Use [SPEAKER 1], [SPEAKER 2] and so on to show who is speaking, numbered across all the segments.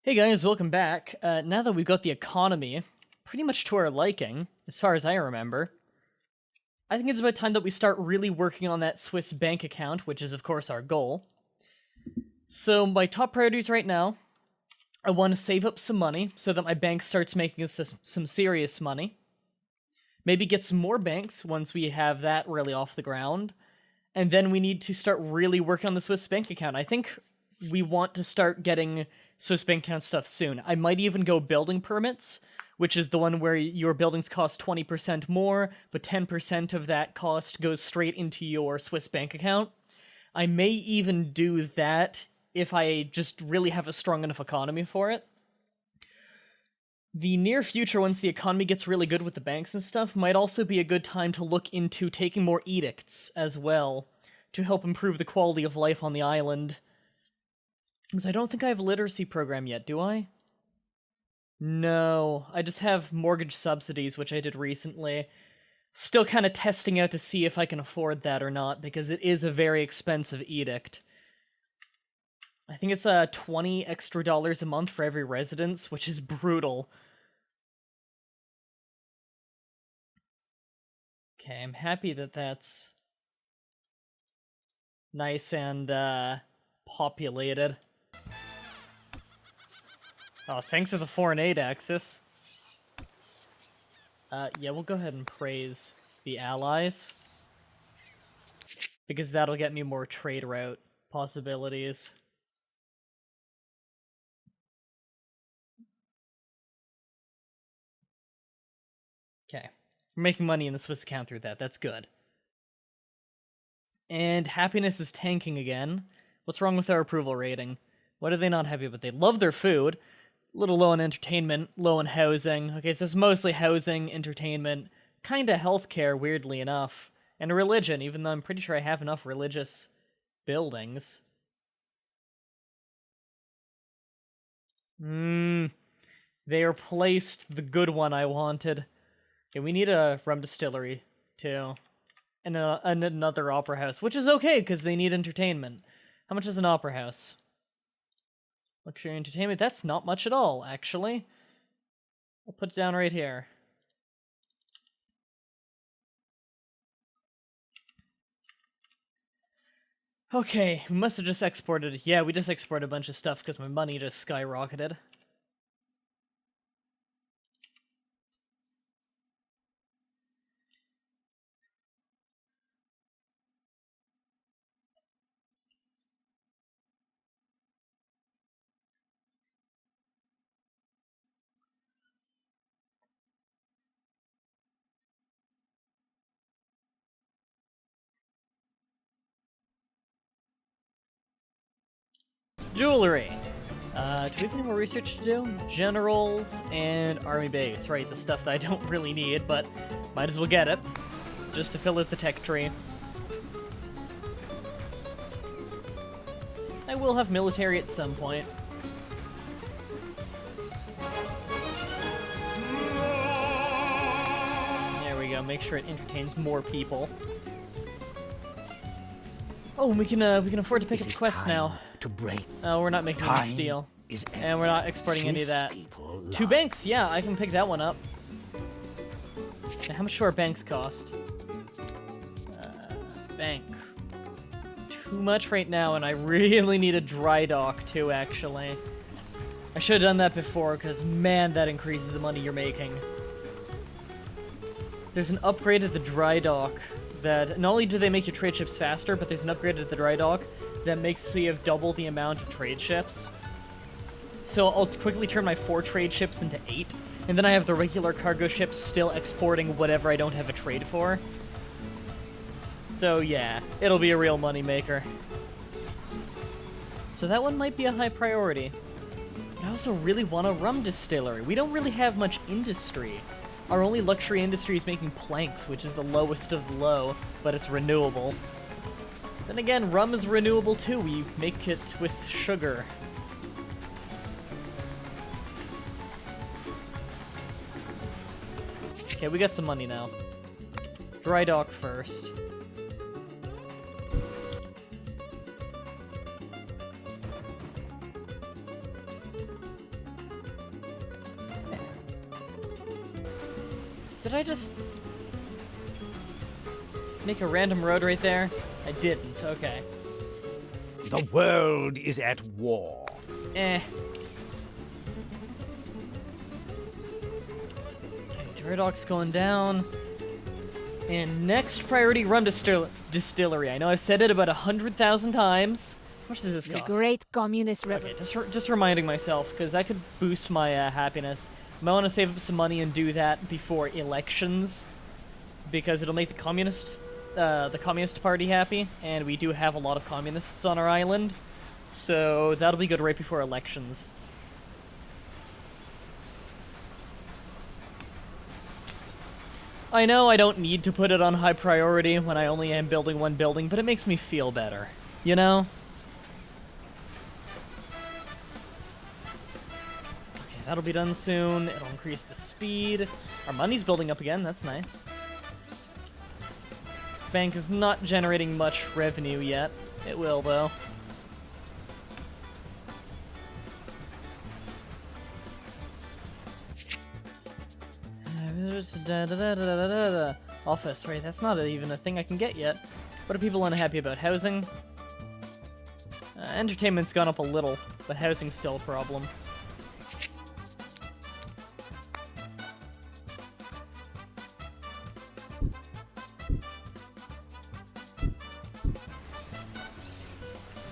[SPEAKER 1] Hey guys, welcome back. Now that we've got the economy pretty much to our liking, as far as I remember, I think it's about time that we start really working on that Swiss bank account, which is of course our goal. So my top priorities right now, I want to save up some money so that my bank starts making us some serious money. Maybe get some more banks once we have that really off the ground. And then we need to start really working on the Swiss bank account. I think we want to start getting Swiss bank account stuff soon. I might even go building permits, which is the one where your buildings cost 20% more, but 10% of that cost goes straight into your Swiss bank account. I may even do that if I just really have a strong enough economy for it. The near future, once the economy gets really good with the banks and stuff, might also be a good time to look into taking more edicts as well, to help improve the quality of life on the island. Because I don't think I have a literacy program yet, do I? No, I just have mortgage subsidies, which I did recently. Still kind of testing out to see if I can afford that or not, because it is a very expensive edict. I think it's $20 extra a month for every residence, which is brutal. Okay, I'm happy that that's nice and populated. Oh, thanks for the foreign aid axis. Yeah, we'll go ahead and praise the allies, because that'll get me more trade route possibilities. Okay, we're making money in the Swiss account through that. That's good. And happiness is tanking again. What's wrong with our approval rating? What are they not happy about? They love their food. A little low on entertainment, low on housing. Okay, so it's mostly housing, entertainment, kinda healthcare, weirdly enough. And religion, even though I'm pretty sure I have enough religious buildings. They replaced the good one I wanted. Okay, we need a rum distillery, too. And another opera house, which is okay, because they need entertainment. How much is an opera house? Luxury entertainment, that's not much at all, actually. I'll put it down right here. Okay, we must have just exported. Yeah, we just exported a bunch of stuff because my money just skyrocketed. Jewelry. Do we have any more research to do? Generals and army base. Right, the stuff that I don't really need, but might as well get it. Just to fill out the tech tree. I will have military at some point. There we go, make sure it entertains more people. Oh, we can afford to pick up quests now.
[SPEAKER 2] To break.
[SPEAKER 1] Oh, we're not making any steel. And we're not exporting any of that. 2 banks, yeah, I can pick that one up. Now, how much do our banks cost? Bank. Too much right now, and I really need a dry dock too, actually. I should have done that before, because man, that increases the money you're making. There's an upgrade at the dry dock that not only do they make your trade ships faster, but there's an upgrade at the dry dock that makes so you have double the amount of trade ships. So I'll quickly turn my 4 trade ships into 8, and then I have the regular cargo ships still exporting whatever I don't have a trade for. So yeah, it'll be a real money maker. So that one might be a high priority. But I also really want a rum distillery. We don't really have much industry. Our only luxury industry is making planks, which is the lowest of the low, but it's renewable. Then again, rum is renewable too. We make it with sugar. Okay, we got some money now. Dry dock first. Did I just make a random road right there? I didn't, okay.
[SPEAKER 2] The world is at war.
[SPEAKER 1] Eh. Okay, dry dock's going down. And next priority, rum distillery. I know I've said it about 100,000 times. How much does this
[SPEAKER 3] The
[SPEAKER 1] cost?
[SPEAKER 3] great communist
[SPEAKER 1] Okay,
[SPEAKER 3] revolution.
[SPEAKER 1] just reminding myself, because that could boost my happiness. I might want to save up some money and do that before elections, because it'll make the communist party happy, and we do have a lot of communists on our island, so that'll be good right before elections. I know I don't need to put it on high priority when I only am building one building, but it makes me feel better, you know? Okay, that'll be done soon. It'll increase the speed. Our money's building up again, that's nice. Bank is not generating much revenue yet. It will, though. Office, right? That's not even a thing I can get yet. What are people unhappy about? Housing? Entertainment's gone up a little, but housing's still a problem.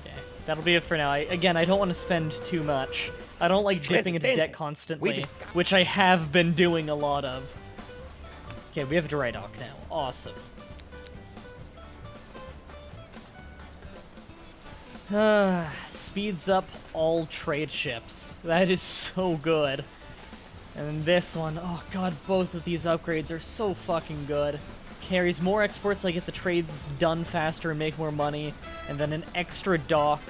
[SPEAKER 1] Okay, that'll be it for now. Again, I don't want to spend too much. I don't like dipping into debt constantly, which I have been doing a lot of. Okay, we have dry dock now. Awesome. Speeds up all trade ships. That is so good. And then this one, oh god, both of these upgrades are so fucking good. Carries more exports, I get the trades done faster and make more money, and then an extra dock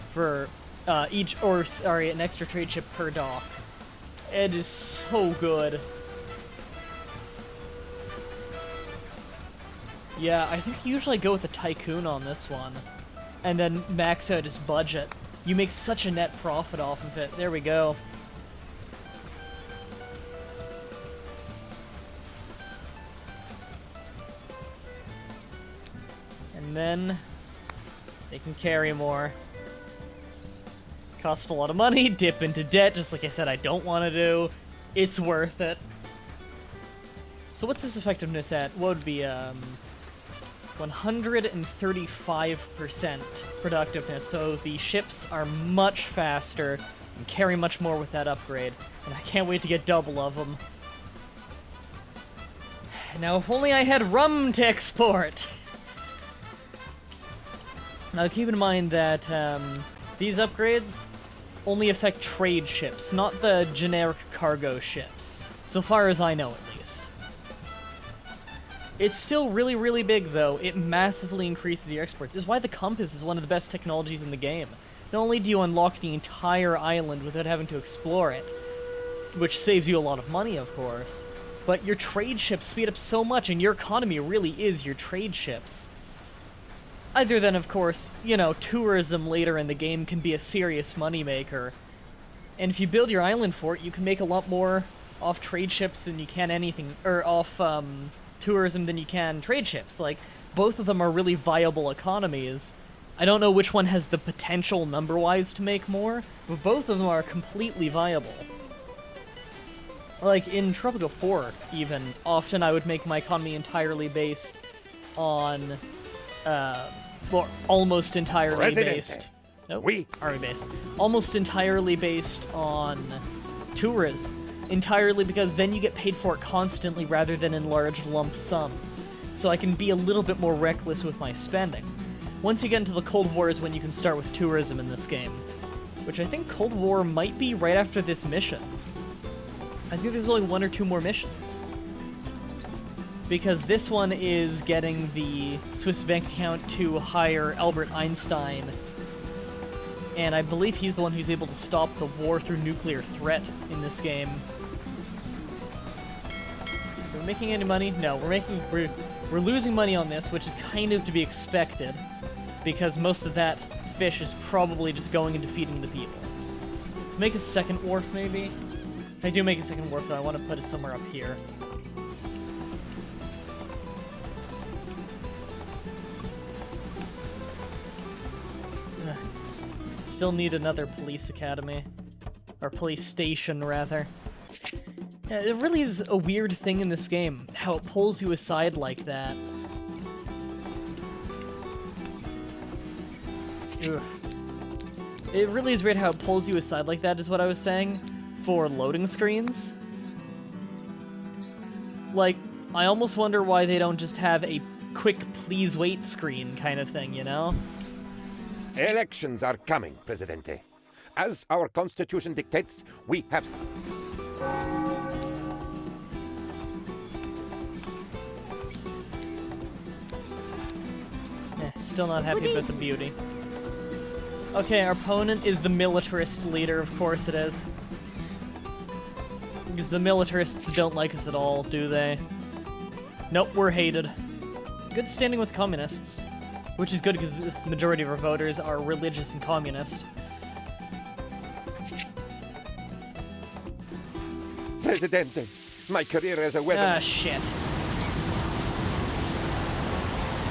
[SPEAKER 1] for an extra trade ship per dock. It is so good. Yeah, I think usually I go with a Tycoon on this one, and then max out his budget. You make such a net profit off of it. There we go. And then they can carry more. Cost a lot of money, dip into debt, just like I said I don't want to do. It's worth it. So what's this effectiveness at? What would be, 135% productiveness, so the ships are much faster and carry much more with that upgrade, and I can't wait to get double of them. Now, if only I had rum to export! Now, keep in mind that these upgrades only affect trade ships, not the generic cargo ships, so far as I know at least. It's still really, really big, though. It massively increases your exports. It's why the compass is one of the best technologies in the game. Not only do you unlock the entire island without having to explore it, which saves you a lot of money, of course, but your trade ships speed up so much, and your economy really is your trade ships. Other than, of course, you know, tourism later in the game can be a serious moneymaker. And if you build your island for it, you can make a lot more off trade ships than you can anything, or off, tourism than you can trade ships. Like, both of them are really viable economies. I don't know which one has the potential number-wise to make more, but both of them are completely viable. Like, in Tropico 4, even, often I would make my economy entirely based on, well, almost entirely based. Nope, army base. Almost entirely based on tourism. Entirely because then you get paid for it constantly rather than in large lump sums. So I can be a little bit more reckless with my spending. Once you get into the Cold War is when you can start with tourism in this game. Which I think Cold War might be right after this mission. I think there's only 1 or 2 more missions. Because this one is getting the Swiss bank account to hire Albert Einstein. And I believe he's the one who's able to stop the war through nuclear threat in this game. Are we making any money? No, we're losing money on this, which is kind of to be expected, because most of that fish is probably just going and defeating the people. Make a second wharf, maybe? If I do make a second wharf, though, I want to put it somewhere up here. Still need another police academy. Or police station, rather. Yeah, it really is a weird thing in this game, how it pulls you aside like that. Ugh. It really is weird how it pulls you aside like that, is what I was saying, for loading screens. Like, I almost wonder why they don't just have a quick please wait screen kind of thing, you know?
[SPEAKER 3] Elections are coming, Presidente. As our constitution dictates, we have...
[SPEAKER 1] Still not happy about the beauty. Okay, our opponent is the militarist leader, of course it is. Because the militarists don't like us at all, do they? Nope, we're hated. Good standing with communists. Which is good because the majority of our voters are religious and communist.
[SPEAKER 3] Presidente, my career as a weather...
[SPEAKER 1] Ah, shit.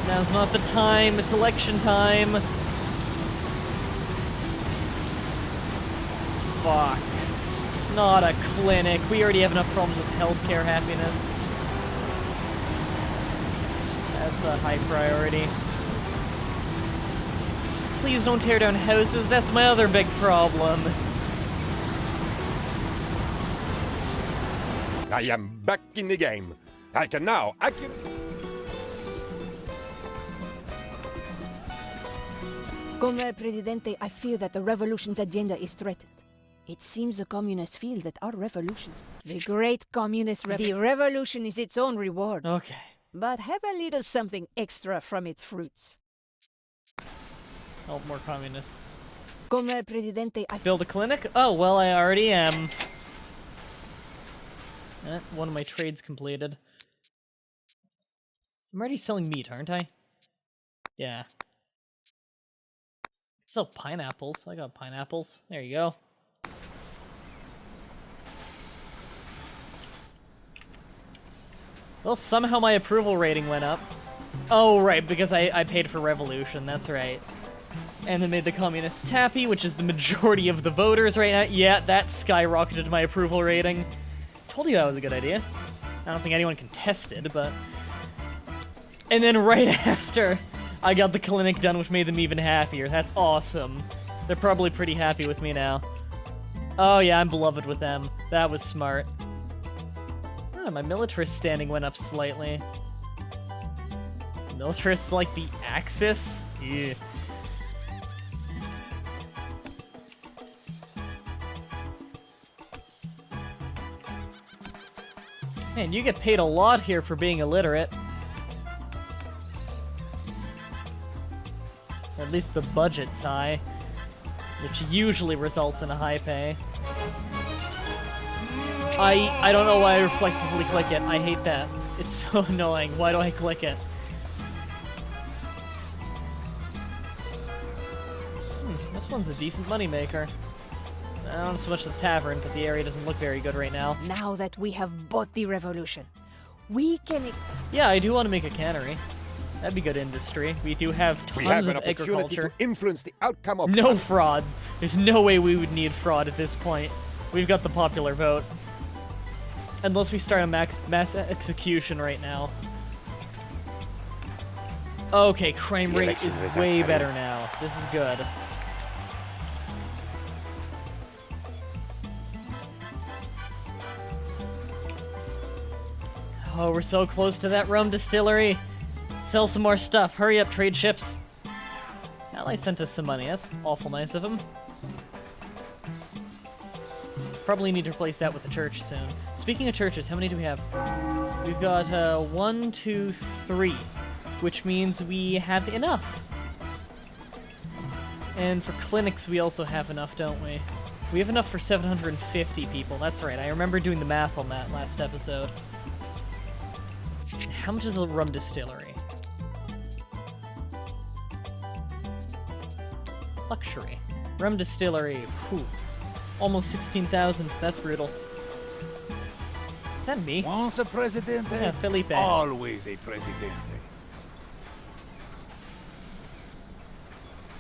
[SPEAKER 1] Now's not the time, it's election time. Fuck. Not a clinic. We already have enough problems with healthcare happiness. That's a high priority. Please don't tear down houses, that's my other big problem.
[SPEAKER 3] I am back in the game. I can now
[SPEAKER 4] Comrade Presidente, I fear that the revolution's agenda is threatened. It seems the communists feel that our revolution, the great the revolution is its own reward.
[SPEAKER 1] Okay.
[SPEAKER 4] But have a little something extra from its fruits.
[SPEAKER 1] Oh, more communists.
[SPEAKER 4] Comrade Presidente, I
[SPEAKER 1] Build a clinic? Oh, well, I already am. One of my trades completed. I'm already selling meat, aren't I? Yeah. I can sell pineapples. I got pineapples. There you go. Well, somehow my approval rating went up. Oh, right, because I paid for revolution, that's right. And then made the communists happy, which is the majority of the voters right now. Yeah, that skyrocketed my approval rating. Told you that was a good idea. I don't think anyone contested, but... And then right after, I got the clinic done, which made them even happier. That's awesome. They're probably pretty happy with me now. Oh yeah, I'm beloved with them. That was smart. Oh, my militarist standing went up slightly. Militarists like the Axis? Yeah. Man, you get paid a lot here for being illiterate. At least the budget's high, which usually results in a high pay. I don't know why I reflexively click it. I hate that. It's so annoying. Why do I click it? This one's a decent moneymaker. I don't so much the tavern, but the area doesn't look very good right now.
[SPEAKER 4] Now that we have bought the revolution, we can...
[SPEAKER 1] Yeah, I do want to make a cannery. That'd be good industry. We do have tons of agriculture.
[SPEAKER 3] To influence the outcome of...
[SPEAKER 1] No fraud. There's no way we would need fraud at this point. We've got the popular vote. Unless we start a mass execution right now. Okay, crime rate is way better now. This is good. Oh, we're so close to that rum distillery. Sell some more stuff. Hurry up, trade ships. Ally sent us some money. That's awful nice of him. Probably need to replace that with a church soon. Speaking of churches, how many do we have? We've got 1, 2, 3, which means we have enough. And for clinics, we also have enough, don't we? We have enough for 750 people. That's right. I remember doing the math on that last episode. How much is a rum distillery? Luxury. Rum distillery. Whew. Almost 16,000. That's brutal. Is that me?
[SPEAKER 2] Once a presidente,
[SPEAKER 1] Yeah, Felipe.
[SPEAKER 2] always a presidente.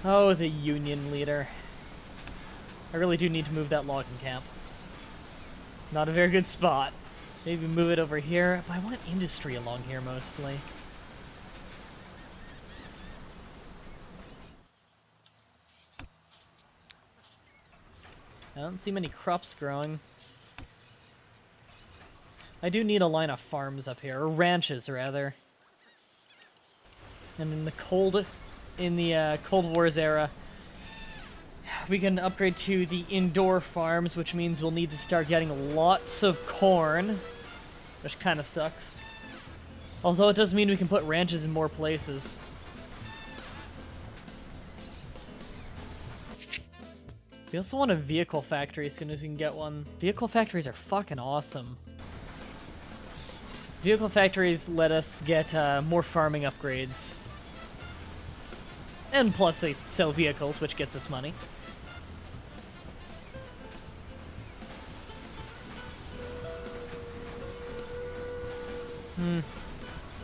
[SPEAKER 1] Oh, the union leader. I really do need to move that logging camp. Not a very good spot. Maybe move it over here, but I want industry along here mostly. I don't see many crops growing. I do need a line of farms up here, or ranches rather. And in the Cold Wars era, we can upgrade to the indoor farms, which means we'll need to start getting lots of corn, which kind of sucks. Although it does mean we can put ranches in more places. We also want a vehicle factory as soon as we can get one. Vehicle factories are fucking awesome. Vehicle factories let us get more farming upgrades. And plus they sell vehicles, which gets us money.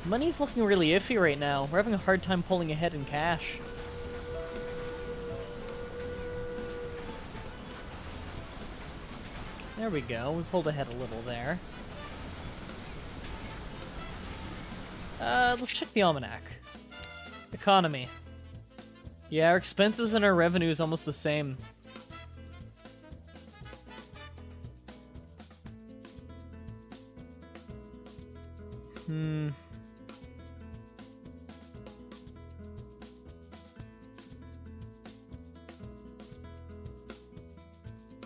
[SPEAKER 1] Money's looking really iffy right now. We're having a hard time pulling ahead in cash. There we go. We pulled ahead a little there. Let's check the almanac. Economy. Yeah, our expenses and our revenue is almost the same.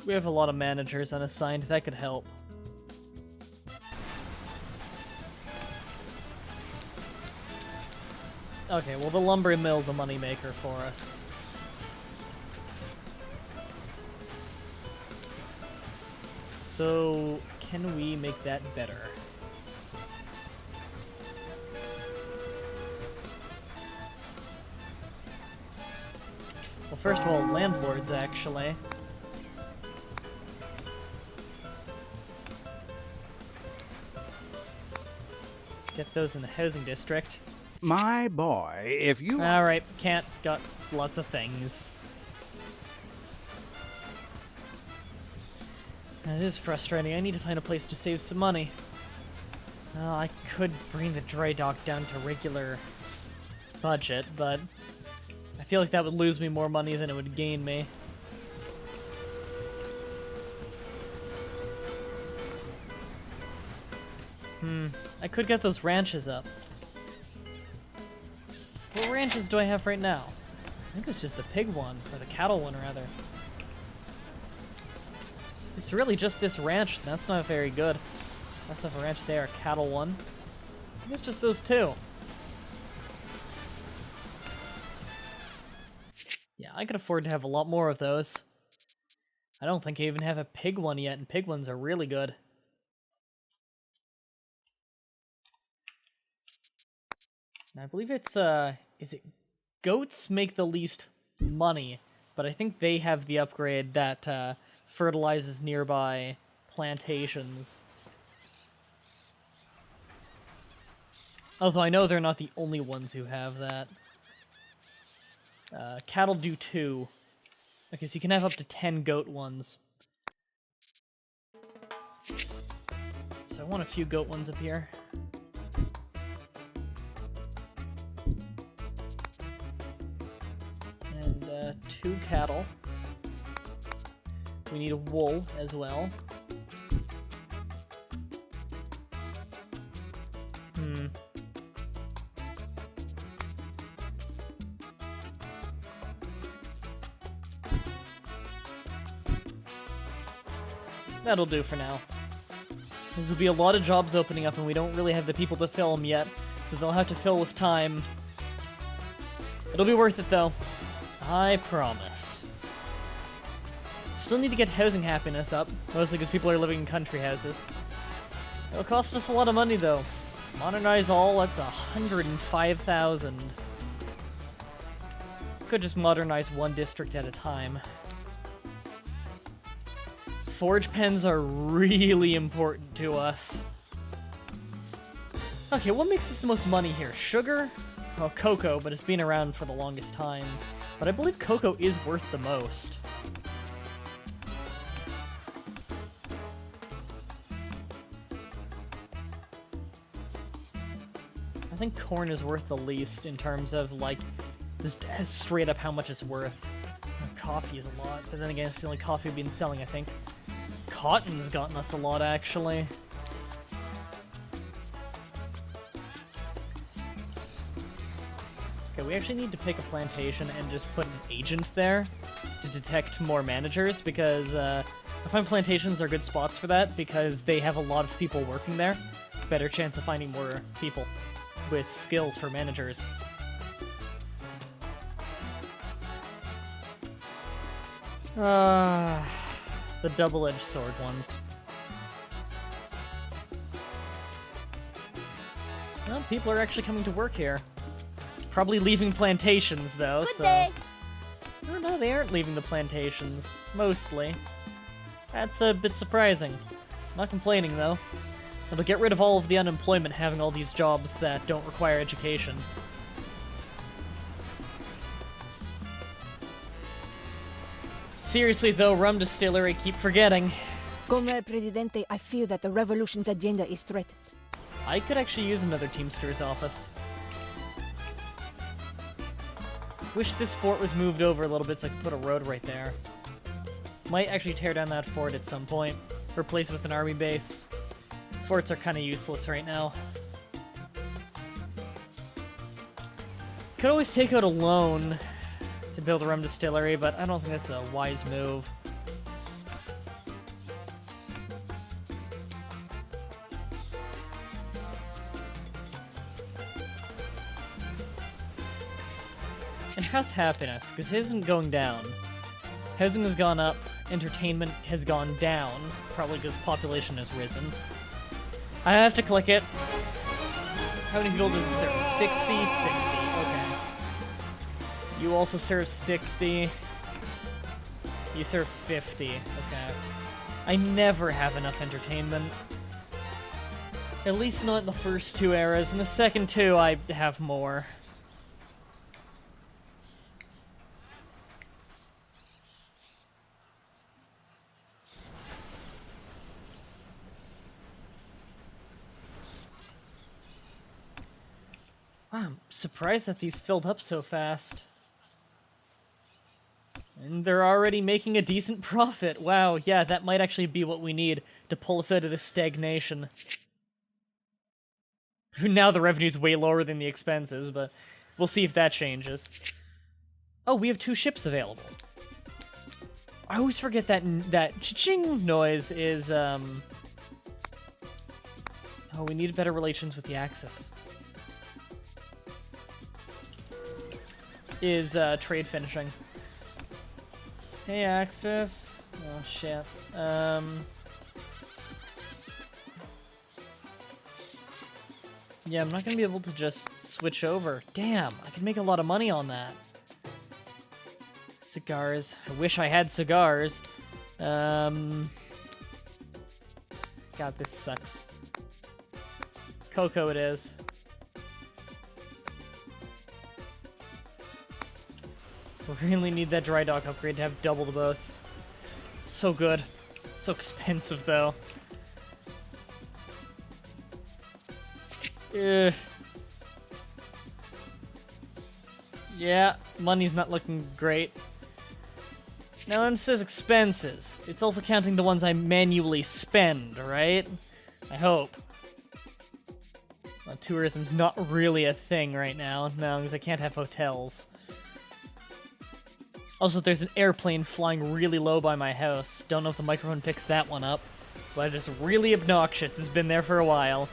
[SPEAKER 1] We have a lot of managers unassigned. That could help. Okay, well the lumber mill's a moneymaker for us. So, can we make that better? Well, first of all, landlords, actually. Get those in the housing district.
[SPEAKER 2] My boy, if you...
[SPEAKER 1] Alright, can't. Got lots of things. That is frustrating. I need to find a place to save some money. I could bring the dry dock down to regular budget, but I feel like that would lose me more money than it would gain me. I could get those ranches up. What ranches do I have right now? I think it's just the pig one, or the cattle one, rather. It's really just this ranch, and that's not very good. That's not a ranch there, a cattle one. I think it's just those two. Yeah, I could afford to have a lot more of those. I don't think I even have a pig one yet, and pig ones are really good. And I believe it's, is it goats make the least money, but I think they have the upgrade that fertilizes nearby plantations. Although I know they're not the only ones who have that. Cattle do too. Okay, so you can have up to 10 goat ones. Oops. So I want a few goat ones up here. And 2 cattle. We need a wool as well. That'll do for now. There's will be a lot of jobs opening up and we don't really have the people to fill them yet, so they'll have to fill with time. It'll be worth it though. I promise. Still need to get housing happiness up, mostly because people are living in country houses. It'll cost us a lot of money though. Modernize all, that's 105,000. Could just modernize one district at a time. Forge pens are really important to us. Okay, what makes us the most money here? Sugar? Well, cocoa, but it's been around for the longest time. But I believe cocoa is worth the most. I think corn is worth the least in terms of, like, just straight up how much it's worth. Coffee is a lot, but then again, it's the only coffee we've been selling, I think. Cotton's gotten us a lot, actually. Okay, we actually need to pick a plantation and just put an agent there to detect more managers, because I find plantations are good spots for that, because they have a lot of people working there. Better chance of finding more people with skills for managers. The double-edged sword ones. Well, people are actually coming to work here. Probably leaving plantations, though,
[SPEAKER 4] Good
[SPEAKER 1] so...
[SPEAKER 4] day.
[SPEAKER 1] Oh, no, they aren't leaving the plantations. Mostly. That's a bit surprising. Not complaining, though. It'll get rid of all of the unemployment having all these jobs that don't require education. Seriously, though, rum distillery, keep forgetting.
[SPEAKER 4] Come, Presidente, I feel that the revolution's agenda is threatened.
[SPEAKER 1] I could actually use another Teamster's office. Wish this fort was moved over a little bit so I could put a road right there. Might actually tear down that fort at some point. Replace it with an army base. Forts are kind of useless right now. Could always take out a loan to build a rum distillery, but I don't think that's a wise move. And how's happiness? Because his isn't going down. Housing has gone up, entertainment has gone down, probably because population has risen. I have to click it. How many people does it serve? 60? 60, okay. You also serve 60. You serve 50, okay. I never have enough entertainment. At least not in the first two eras. In the second two, I have more. Wow, I'm surprised that these filled up so fast. And they're already making a decent profit. Wow, yeah, that might actually be what we need to pull us out of this stagnation. Now the revenue's way lower than the expenses, but we'll see if that changes. Oh, we have 2 ships available. I always forget that that cha-ching noise is, Oh, we need better relations with the Axis. Is, trade finishing. Hey, Axis. Oh, shit. Yeah, I'm not gonna be able to just switch over. Damn, I could make a lot of money on that. Cigars. I wish I had cigars. God, this sucks. Cocoa it is. We really need that dry dock upgrade to have double the boats. So good. So expensive, though. Ugh. Yeah, money's not looking great. Now, when it says expenses, it's also counting the ones I manually spend, right? I hope. Well, tourism's not really a thing right now. No, because I can't have hotels. Also, there's an airplane flying really low by my house. Don't know if the microphone picks that one up, but it's really obnoxious. It's been there for a while.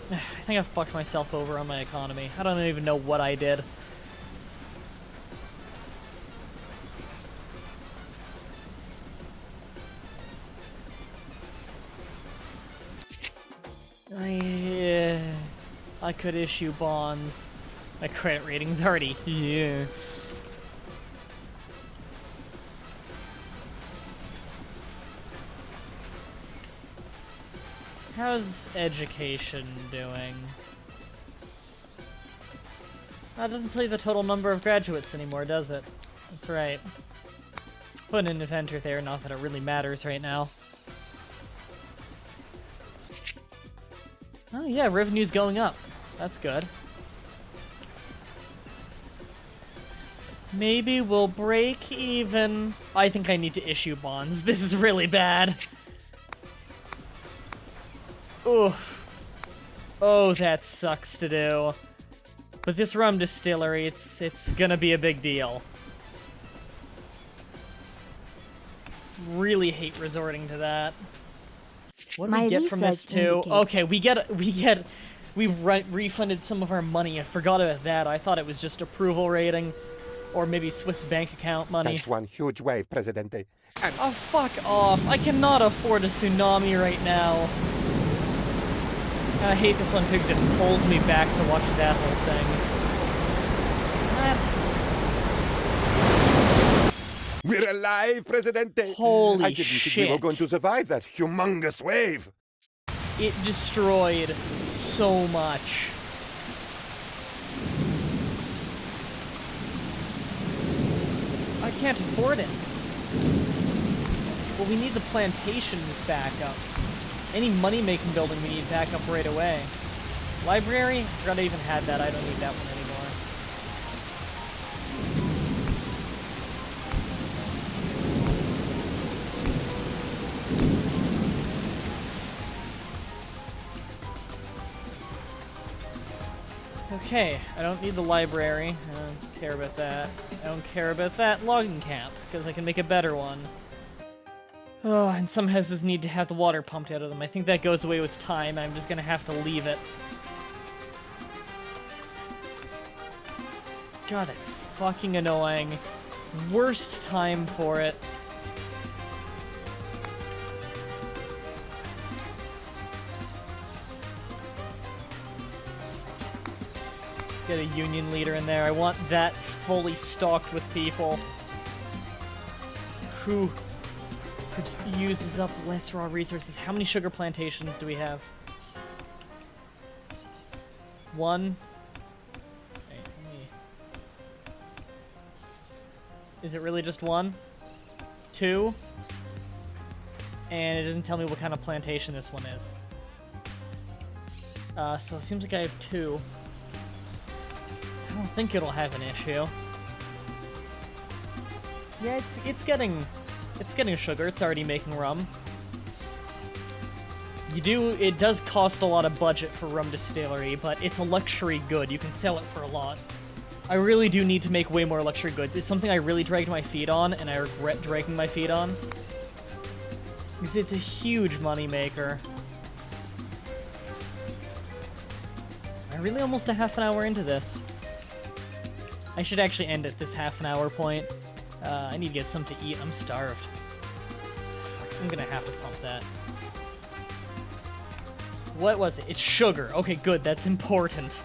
[SPEAKER 1] I think I fucked myself over on my economy. I don't even know what I did. I could issue bonds. My credit rating's already here. How's education doing? That doesn't tell you the total number of graduates anymore, does it? That's right. Put an inventor there, not that it really matters right now. Oh yeah, revenue's going up. That's good. Maybe we'll break even. I think I need to issue bonds. This is really bad. Oof. Oh, that sucks to do. But this rum distillery, it's gonna be a big deal. Really hate resorting to that. What do we get from this too? Okay, we refunded some of our money. I forgot about that. I thought it was just approval rating, or maybe Swiss bank account money.
[SPEAKER 3] That's one huge wave, Presidente. And
[SPEAKER 1] Oh, fuck off. I cannot afford a tsunami right now. And I hate this one too because it pulls me back to watch that whole thing.
[SPEAKER 3] we're alive, Presidente.
[SPEAKER 1] Holy
[SPEAKER 3] I didn't think we were
[SPEAKER 1] shit.
[SPEAKER 3] going to survive that humongous wave.
[SPEAKER 1] It destroyed so much. I can't afford it. Well, we need the plantations back up. Any money-making building we need back up right away. Library? I forgot I even had that. I don't need that one anymore. Okay, I don't need the library. I don't care about that. I don't care about that logging camp, because I can make a better one. Oh, and some houses need to have the water pumped out of them. I think that goes away with time. I'm just gonna have to leave it. God, that's fucking annoying. Worst time for it. Get a union leader in there. I want that fully stocked with people who uses up less raw resources. How many sugar plantations do we have? One. Wait, let me... Is it really just one? Two? And it doesn't tell me what kind of plantation this one is. So it seems like I have two. I don't think it'll have an issue. Yeah, it's getting sugar. It's already making rum. It does cost a lot of budget for rum distillery, but it's a luxury good. You can sell it for a lot. I really do need to make way more luxury goods. It's something I really dragged my feet on, and I regret dragging my feet on. Because it's a huge moneymaker. I'm really almost a half an hour into this. I should actually end at this half an hour point. I need to get something to eat. I'm starved. Fuck, I'm gonna have to pump that. What was it? It's sugar. Okay, good. That's important.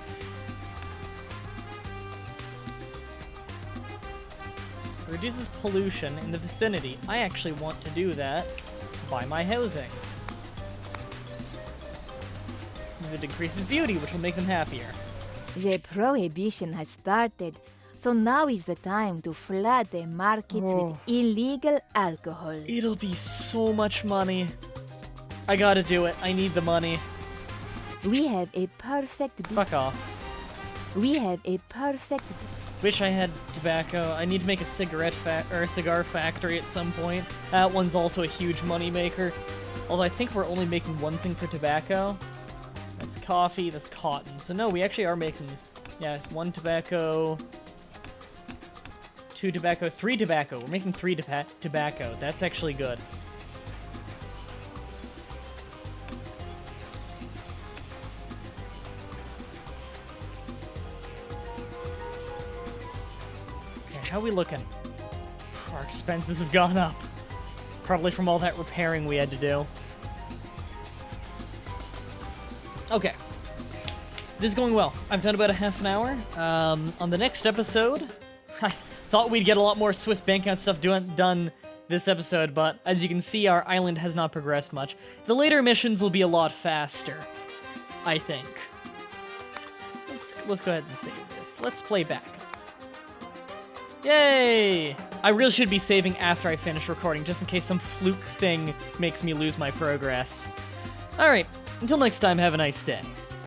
[SPEAKER 1] Reduces pollution in the vicinity. I actually want to do that by my housing. Because it increases beauty, which will make them happier.
[SPEAKER 4] The prohibition has started, so now is the time to flood the markets with illegal alcohol.
[SPEAKER 1] It'll be so much money. I gotta do it. I need the money.
[SPEAKER 4] We have a perfect...
[SPEAKER 1] Fuck off.
[SPEAKER 4] We have a perfect...
[SPEAKER 1] Wish I had tobacco. I need to make a cigar factory at some point. That one's also a huge money maker. Although I think we're only making one thing for tobacco. That's coffee, that's cotton. So no, we actually are making, yeah, 1 tobacco, 2 tobacco, 3 tobacco. We're making 3 tobacco. That's actually good. Okay, how are we looking? Our expenses have gone up. Probably from all that repairing we had to do. Okay. This is going well. I've done about a half an hour. On the next episode, I thought we'd get a lot more Swiss bank account stuff done this episode, but as you can see, our island has not progressed much. The later missions will be a lot faster, I think. Let's go ahead and save this. Let's play back. Yay! I really should be saving after I finish recording, just in case some fluke thing makes me lose my progress. Alright, until next time, have a nice day.